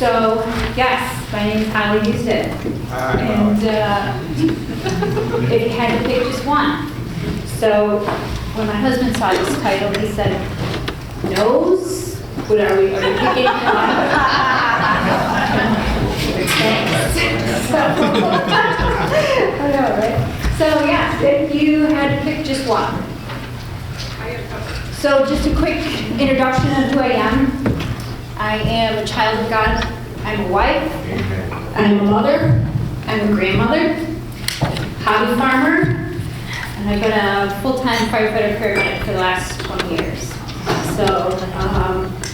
So, yes, my name is Holly Huston. And if you had to pick just one. So, when my husband saw this title, he said, nose? What are we picking? Thanks. I know, right? So, yes, if you had to pick just one. So, just a quick introduction of who I am. I am a child of God. I'm a wife. I'm a mother. I'm a grandmother. Hobby farmer. And I've been a full-time firefighter paramedic for the last 20 years. So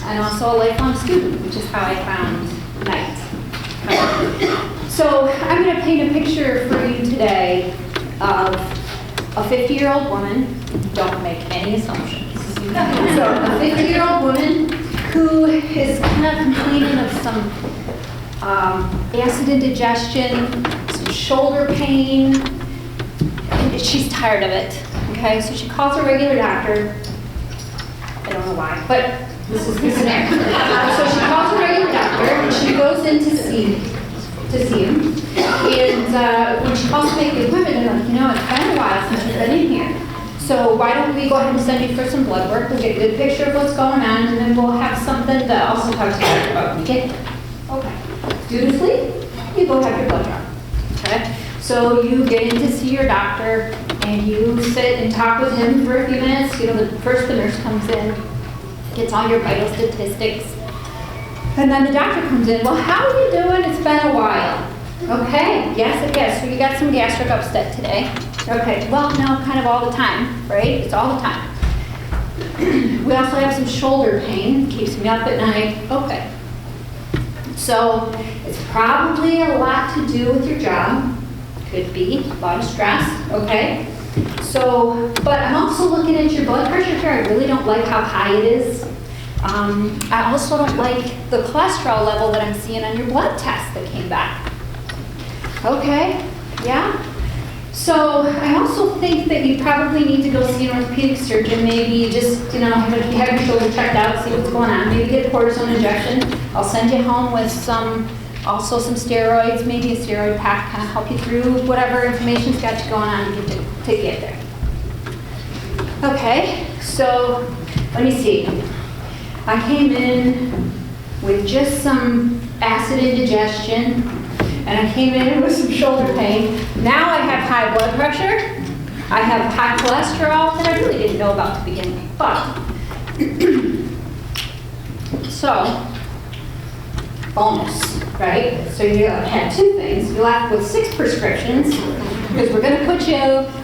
I'm also a lifelong student, which is how I found night. So I'm going to paint a picture for you today of a 50-year-old woman. Don't make any assumptions. So a 50-year-old woman who is kind of complaining of some acid indigestion, some shoulder pain, and she's tired of it, okay? So she calls her regular doctor. I don't know why, but this is the scenario. So she calls her regular doctor, and she goes in to see him. And when she calls to make the appointment, they're like, it's been a while since you've been in here. So why don't we go ahead and send you for some blood work? We'll get a good picture of what's going on, and then we'll have something to also talk to you about when you get here. Okay. Dutifully, you go have your blood drawn. Okay? So you get in to see your doctor, and you sit and talk with him for a few minutes. First the nurse comes in, gets all your vital statistics, and then the doctor comes in. Well, how are you doing? It's been a while. Okay, yes. So you got some gastric upset today. Okay, well, no, kind of all the time, right? It's all the time. We also have some shoulder pain, keeps me up at night. Okay. So it's probably a lot to do with your job. Could be a lot of stress, okay? So, but I'm also looking at your blood pressure here. I really don't like how high it is. I also don't like the cholesterol level that I'm seeing on your blood test that came back. Okay, yeah. So I also think that you probably need to go see an orthopedic surgeon, maybe just, have your shoulder checked out, see what's going on, maybe get a cortisone injection. I'll send you home with some steroids, maybe a steroid pack, kind of help you through whatever information's got you going on to get there. Okay, so let me see. I came in with just some acid indigestion, and I came in with some shoulder pain. Now I have high blood pressure. I have high cholesterol that I really didn't know about to begin with. But, so, bonus, right? So you had two things. You're left with 6 prescriptions, because we're going to put you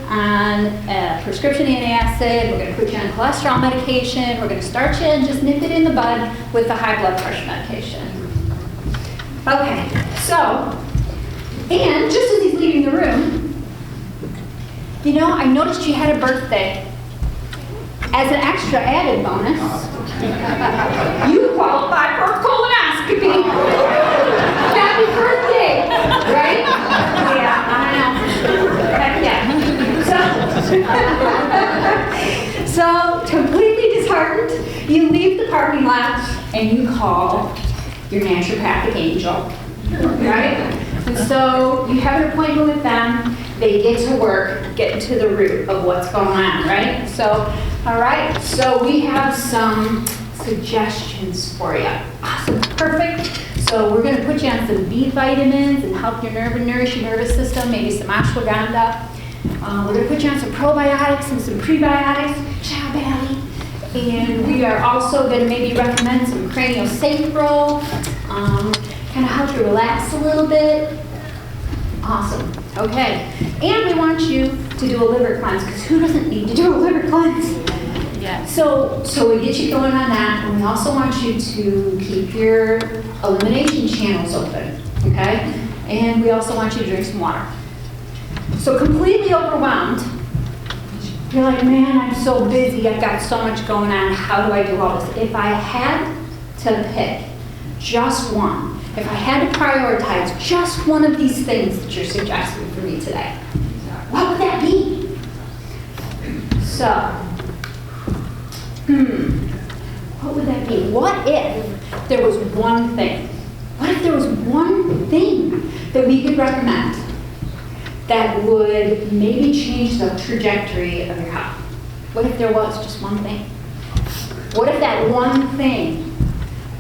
on a prescription antacid, we're going to put you on cholesterol medication, we're going to start you and just nip it in the bud with the high blood pressure medication. Okay, so, and just as he's leaving the room, I noticed you had a birthday. As an extra added bonus, you qualify for a colonoscopy. Happy birthday, right? Yeah, I know. Heck yeah. So, completely disheartened, you leave the parking lot and you call your naturopathic angel, right? And so you have an appointment with them. They get to work, getting to the root of what's going on, right? So, all right. So we have some suggestions for you. Awesome, perfect. So we're going to put you on some B vitamins and help your nourish your nervous system. Maybe some ashwagandha. We're going to put you on some probiotics and some prebiotics. Ciao, Bally. And we are also going to maybe recommend some craniosacral. Kind of help you relax a little bit. Awesome. Okay. And we want you to do a liver cleanse, because who doesn't need to do a liver cleanse? Yeah. So we get you going on that, and we also want you to keep your elimination channels open. Okay? And we also want you to drink some water. So completely overwhelmed. You're like, man, I'm so busy. I've got so much going on. How do I do all this? If I had to pick just one, if I had to prioritize just one of these things that you're suggesting for me today, what would that be? So, what would that be? What if there was one thing? What if one thing that we could recommend that would maybe change the trajectory of your health? What if there was just one thing? What if that one thing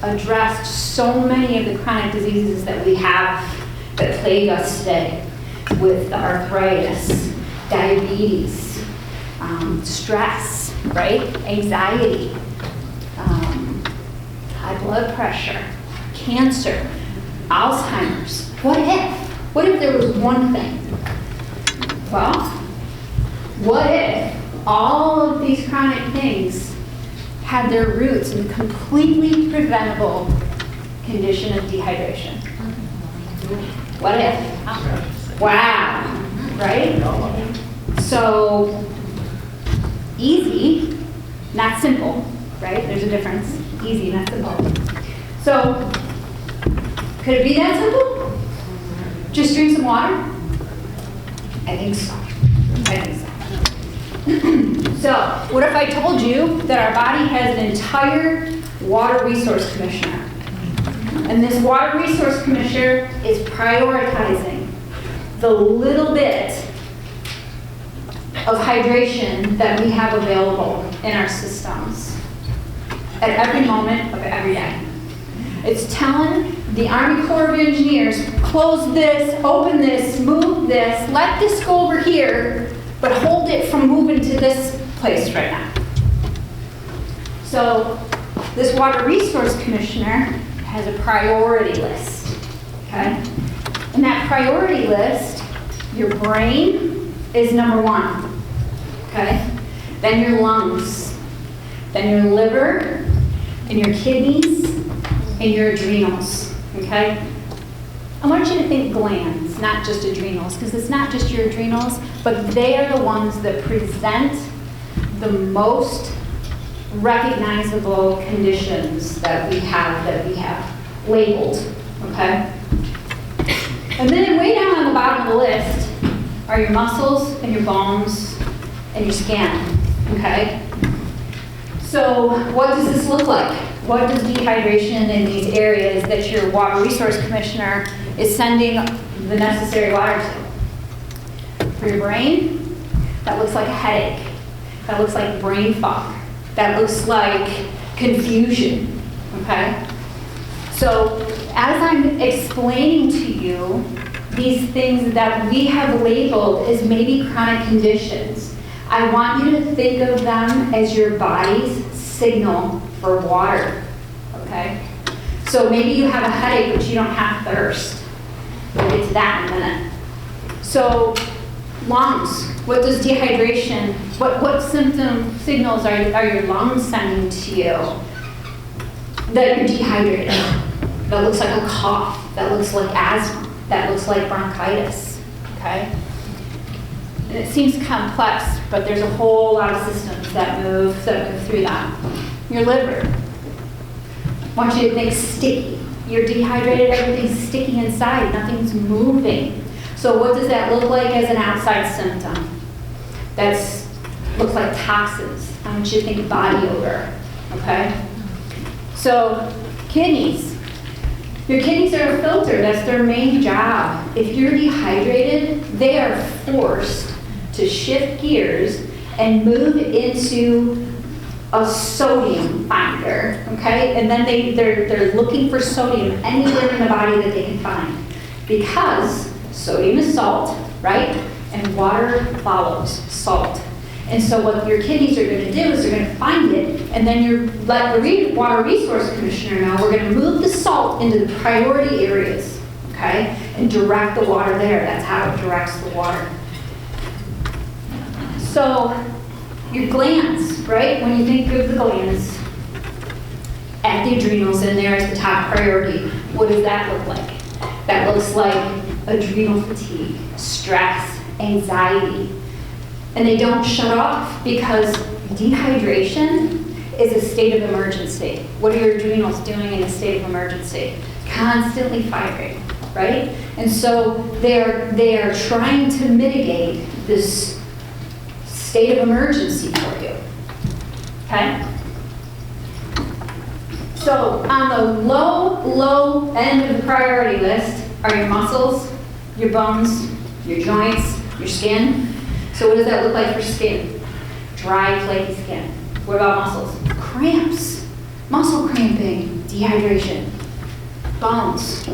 addressed so many of the chronic diseases that we have that plague us today, with arthritis, diabetes, stress, right? Anxiety, high blood pressure, cancer, Alzheimer's. What if? What if there was one thing? Well, what if all of these chronic things had their roots in the completely preventable condition of dehydration? What if? Wow, right? So, easy, not simple, right? There's a difference. Easy, not simple. So, could it be that simple? Just drink some water? I think so. I think so. So, what if I told you that our body has an entire water resource commissioner? And this water resource commissioner is prioritizing the little bit of hydration that we have available in our systems at every moment of every day. It's telling the Army Corps of Engineers, close this, open this, move this, let this go over here, but hold it from moving to this place right now. So this Water Resource Commissioner has a priority list, okay? In that priority list, your brain is number one, okay? Then your lungs, then your liver, and your kidneys, and your adrenals, okay? I want you to think glands, not just adrenals, because it's not just your adrenals, but they are the ones that present the most recognizable conditions that we have labeled, okay? And then way down on the bottom of the list are your muscles and your bones and your skin, okay? So what does this look like? What does dehydration in these areas that your Water Resource Commissioner is sending the necessary water to? For your brain, that looks like a headache. That looks like brain fog. That looks like confusion, okay? So as I'm explaining to you these things that we have labeled as maybe chronic conditions, I want you to think of them as your body's signal for water, okay? So maybe you have a headache, but you don't have thirst. We'll get to that in a minute. So lungs, what does dehydration, what signals are your lungs sending to you that you're dehydrated? That looks like a cough, that looks like asthma, that looks like bronchitis, okay? And it seems complex, but there's a whole lot of systems that move through that. Your liver, I want you to think sticky. You're dehydrated, everything's sticky inside, nothing's moving. So what does that look like as an outside symptom? That looks like toxins. I want you to think body odor, okay? So kidneys. Your kidneys are a filter, that's their main job. If you're dehydrated, they are forced to shift gears and move into a sodium finder, okay? And then they're looking for sodium anywhere in the body that they can find. Because sodium is salt, right? And water follows salt. And so what your kidneys are going to do is they're going to find it, and then you let the Water Resource Commissioner know we're going to move the salt into the priority areas, okay? And direct the water there. That's how it directs the water. So your glands, right? When you think of the glands, at the adrenals in there is the top priority. What does that look like? That looks like adrenal fatigue, stress, anxiety. And they don't shut off because dehydration is a state of emergency. What are your adrenals doing in a state of emergency? Constantly firing, right? And so they are trying to mitigate this state of emergency for you, okay? So on the low end of the priority list are your muscles, your bones, your joints, your skin. So what does that look like for skin? Dry, flaky skin. What about muscles? Cramps, muscle cramping, dehydration. Bones.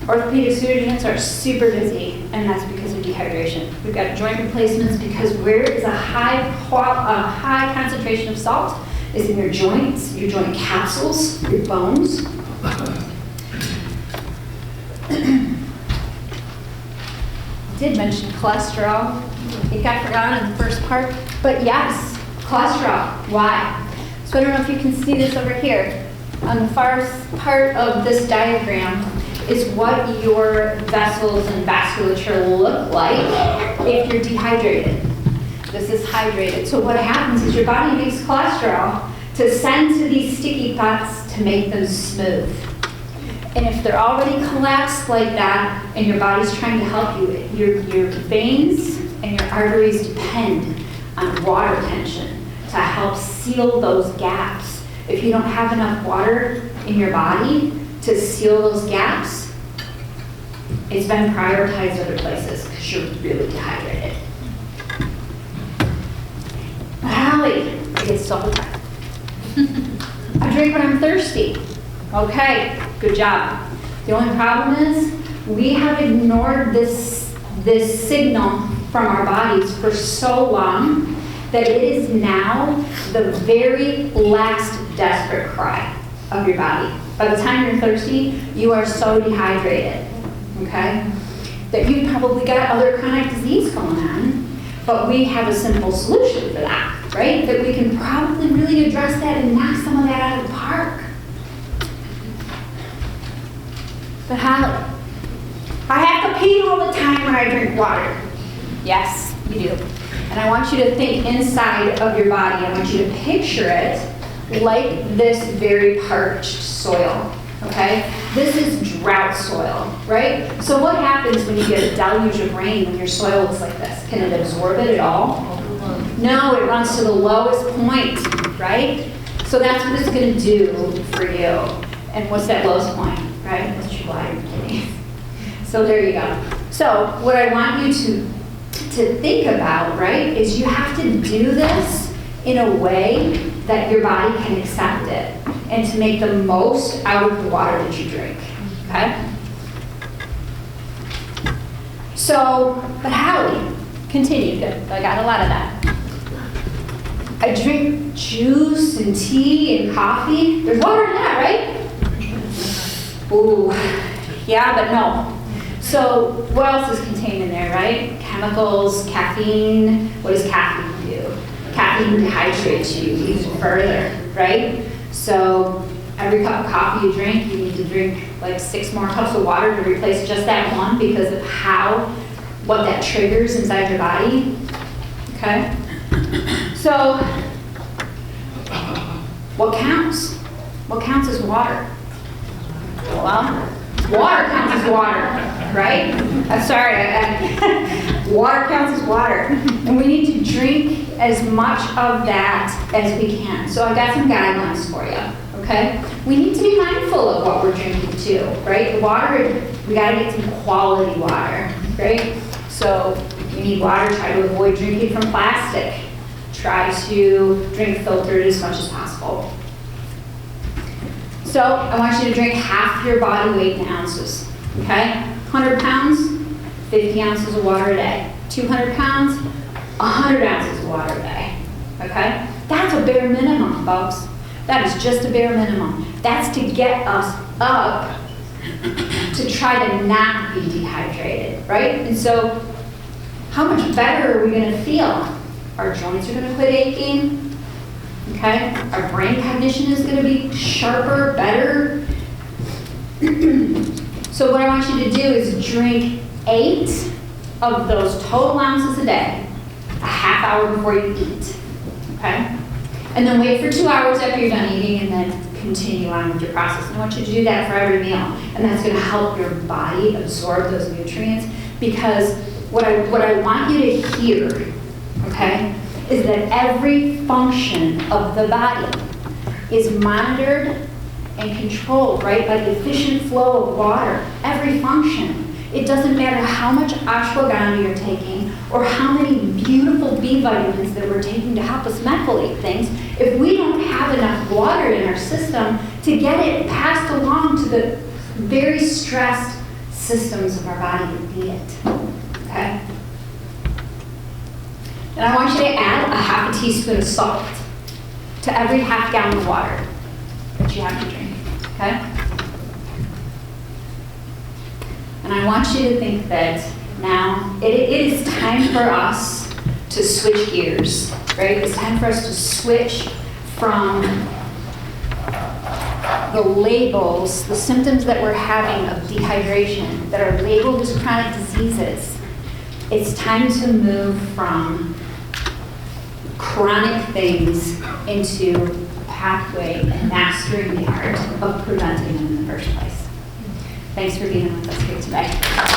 Orthopedic surgeons are super busy, and that's because of dehydration. We've got joint replacements because where is a high concentration of salt is in your joints, your joint capsules, your bones. I did mention cholesterol. It got forgotten in the first part, but yes, cholesterol. Why? So I don't know if you can see this over here. On the far part of this diagram is what your vessels and vasculature look like if you're dehydrated. This is hydrated. So what happens is your body makes cholesterol to send to these sticky spots to make them smooth. And if they're already collapsed like that and your body's trying to help you, your veins and your arteries depend on water tension to help seal those gaps. If you don't have enough water in your body to seal those gaps, it's been prioritized other places because you're really dehydrated. Allie, I get so tired. I drink when I'm thirsty. Okay, good job. The only problem is we have ignored this signal from our bodies for so long that it is now the very last desperate cry of your body. By the time you're thirsty, you are so dehydrated, okay, that you've probably got other chronic disease going on, but we have a simple solution for that, right? That we can probably really address that and knock some of that out of the park. But Holly, I have to pee all the time when I drink water. Yes, you do. And I want you to think inside of your body. I want you to picture it like this very parched soil, okay? This is drought soil, right? So what happens when you get a deluge of rain when your soil looks like this? Can it absorb it at all? No, it runs to the lowest point, right? So that's what it's going to do for you. And what's that lowest point, right? That's your bladder kidney. So there you go. So what I want you to think about, right, is you have to do this in a way that your body can accept it and to make the most out of the water that you drink, okay? So, but Hallie, continue, good, I got a lot of that. I drink juice and tea and coffee. There's water in that, right? Ooh, yeah, but no. So what else is contained in there, right? Chemicals, caffeine. What does caffeine do? Caffeine dehydrates you even further, right? So every cup of coffee you drink, you need to drink like 6 more cups of water to replace just that one because of what that triggers inside your body, okay? So what counts? What counts as water? Well, water counts as water, right? I'm sorry, water counts as water. And we need to drink as much of that as we can. So I've got some guidelines for you, okay? We need to be mindful of what we're drinking too, right? The water, we gotta get some quality water, right? So if you need water, try to avoid drinking from plastic. Try to drink filtered as much as possible. So I want you to drink half your body weight in ounces, okay? 100 pounds, 50 ounces of water a day. 200 pounds, 100 ounces of water a day, okay? That's a bare minimum, folks. That is just a bare minimum. That's to get us up to try to not be dehydrated, right? And so how much better are we gonna feel? Our joints are gonna quit aching, okay? Our brain cognition is going to be sharper, better. So what I want you to do is drink 8 of those total ounces a day, a half hour before you eat, okay? And then wait for 2 hours after you're done eating and then continue on with your process. And I want you to do that for every meal. And that's going to help your body absorb those nutrients because what I want you to hear, okay, is that every function of the body is monitored and controlled, right, by the efficient flow of water. every function. It doesn't matter how much ashwagandha you're taking or how many beautiful B vitamins that we're taking to help us methylate things. If we don't have enough water in our system to get it passed along to the very stressed systems of our body that need it, okay? And I want you to add a half a teaspoon of salt to every half gallon of water that you have to drink, okay? And I want you to think that now it is time for us to switch gears, right? It's time for us to switch from the labels, the symptoms that we're having of dehydration that are labeled as chronic diseases. It's time to move from chronic things into a pathway and mastering the art of preventing them in the first place. Thanks for being with us here today.